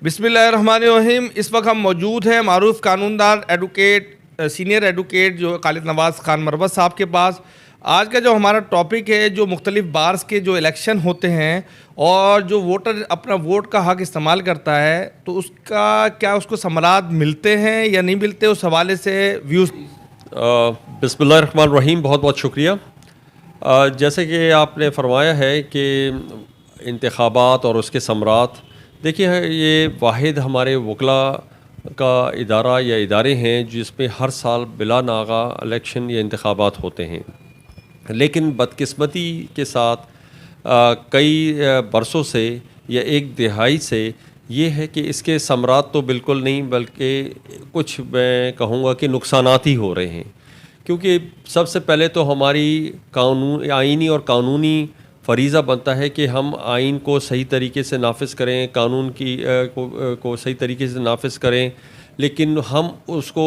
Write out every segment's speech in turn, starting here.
بسم اللہ الرحمن الرحیم۔ اس وقت ہم موجود ہیں معروف قانوندار سینئر ایڈوکیٹ جو خالد نواز خان مربت صاحب کے پاس۔ آج کا جو ہمارا ٹاپک ہے، جو مختلف بارز کے جو الیکشن ہوتے ہیں اور جو ووٹر اپنا ووٹ کا حق استعمال کرتا ہے، تو اس کا کیا اس کو ثمرات ملتے ہیں یا نہیں ملتے، اس حوالے سے ویوز۔ بسم اللہ الرحمن الرحیم، بہت بہت شکریہ۔ جیسے کہ آپ نے فرمایا ہے کہ انتخابات اور اس کے ثمرات، دیکھیے یہ واحد ہمارے وکلاء کا ادارہ یا ادارے ہیں جس میں ہر سال بلا ناغہ الیکشن یا انتخابات ہوتے ہیں، لیکن بدقسمتی کے ساتھ کئی برسوں سے یا ایک دہائی سے یہ ہے کہ اس کے ثمرات تو بالکل نہیں، بلکہ کچھ میں کہوں گا کہ نقصانات ہی ہو رہے ہیں۔ کیونکہ سب سے پہلے تو ہماری آئینی اور قانونی فریضہ بنتا ہے کہ ہم آئین کو صحیح طریقے سے نافذ کریں، قانون کو صحیح طریقے سے نافذ کریں، لیکن ہم اس کو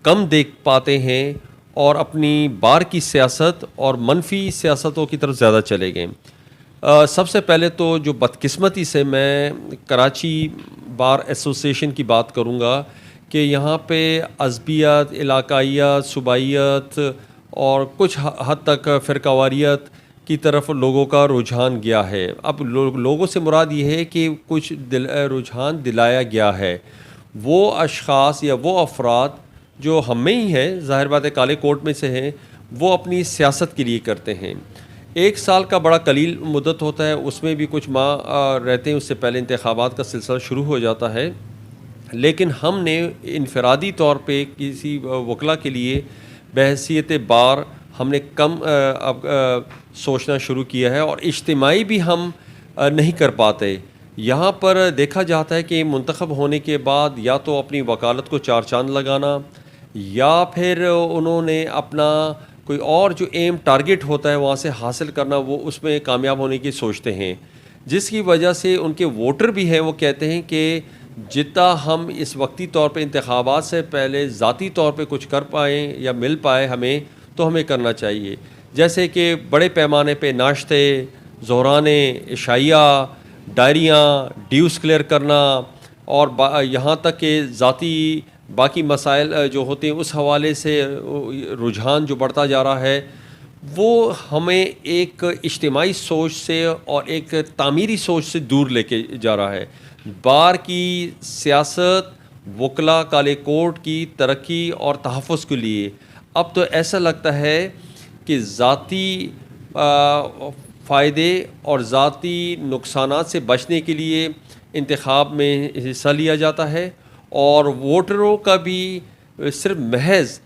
کم دیکھ پاتے ہیں اور اپنی بار کی سیاست اور منفی سیاستوں کی طرف زیادہ چلے گئے۔ سب سے پہلے تو جو بدقسمتی سے میں کراچی بار ایسوسیشن کی بات کروں گا کہ یہاں پہ عصبیت، علاقائیت، صوبائیت اور کچھ حد تک فرقہ واریت کی طرف لوگوں کا رجحان گیا ہے۔ اب لوگوں سے مراد یہ ہے کہ کچھ رجحان دلایا گیا ہے۔ وہ اشخاص یا وہ افراد جو ہم میں ہی ہیں، ظاہر بات ہے کالے کوٹ میں سے ہیں، وہ اپنی سیاست کے لیے کرتے ہیں۔ ایک سال کا بڑا قلیل مدت ہوتا ہے، اس میں بھی کچھ ماہ رہتے ہیں، اس سے پہلے انتخابات کا سلسلہ شروع ہو جاتا ہے، لیکن ہم نے انفرادی طور پہ کسی وکلا کے لیے بحیثیت بار ہم نے کم اب سوچنا شروع کیا ہے، اور اجتماعی بھی ہم نہیں کر پاتے۔ یہاں پر دیکھا جاتا ہے کہ منتخب ہونے کے بعد یا تو اپنی وکالت کو چار چاند لگانا، یا پھر انہوں نے اپنا کوئی اور جو ایم ٹارگٹ ہوتا ہے وہاں سے حاصل کرنا، وہ اس میں کامیاب ہونے کی سوچتے ہیں، جس کی وجہ سے ان کے ووٹر بھی ہیں وہ کہتے ہیں کہ جتنا ہم اس وقتی طور پہ انتخابات سے پہلے ذاتی طور پہ کچھ کر پائیں یا مل پائے ہمیں، تو ہمیں کرنا چاہیے۔ جیسے کہ بڑے پیمانے پہ ناشتے، ظہرانے، عشائیہ، ڈائریاں، ڈیوز کلیئر کرنا، اور یہاں تک کہ ذاتی باقی مسائل جو ہوتے ہیں اس حوالے سے رجحان جو بڑھتا جا رہا ہے، وہ ہمیں ایک اجتماعی سوچ سے اور ایک تعمیری سوچ سے دور لے کے جا رہا ہے۔ بار کی سیاست وکلا کالے کوٹ کی ترقی اور تحفظ کے لیے اب تو ایسا لگتا ہے کہ ذاتی فائدے اور ذاتی نقصانات سے بچنے کے لیے انتخاب میں حصہ لیا جاتا ہے، اور ووٹروں کا بھی صرف محض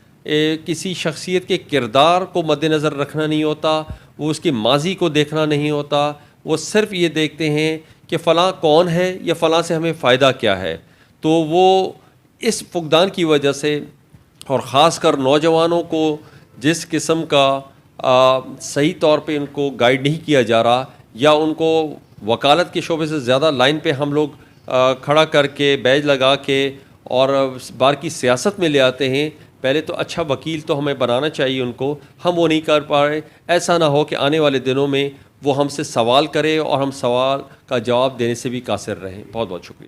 کسی شخصیت کے کردار کو مد نظر رکھنا نہیں ہوتا، وہ اس کے ماضی کو دیکھنا نہیں ہوتا، وہ صرف یہ دیکھتے ہیں کہ فلاں کون ہے یا فلاں سے ہمیں فائدہ کیا ہے۔ تو وہ اس فقدان کی وجہ سے، اور خاص کر نوجوانوں کو جس قسم کا صحیح طور پہ ان کو گائیڈ نہیں کیا جا رہا، یا ان کو وکالت کے شعبے سے زیادہ لائن پہ ہم لوگ کھڑا کر کے بیج لگا کے اور بار کی سیاست میں لے آتے ہیں۔ پہلے تو اچھا وکیل تو ہمیں بنانا چاہیے ان کو، ہم وہ نہیں کر پا رہے۔ ایسا نہ ہو کہ آنے والے دنوں میں وہ ہم سے سوال کرے اور ہم سوال کا جواب دینے سے بھی قاصر رہیں۔ بہت بہت شکریہ۔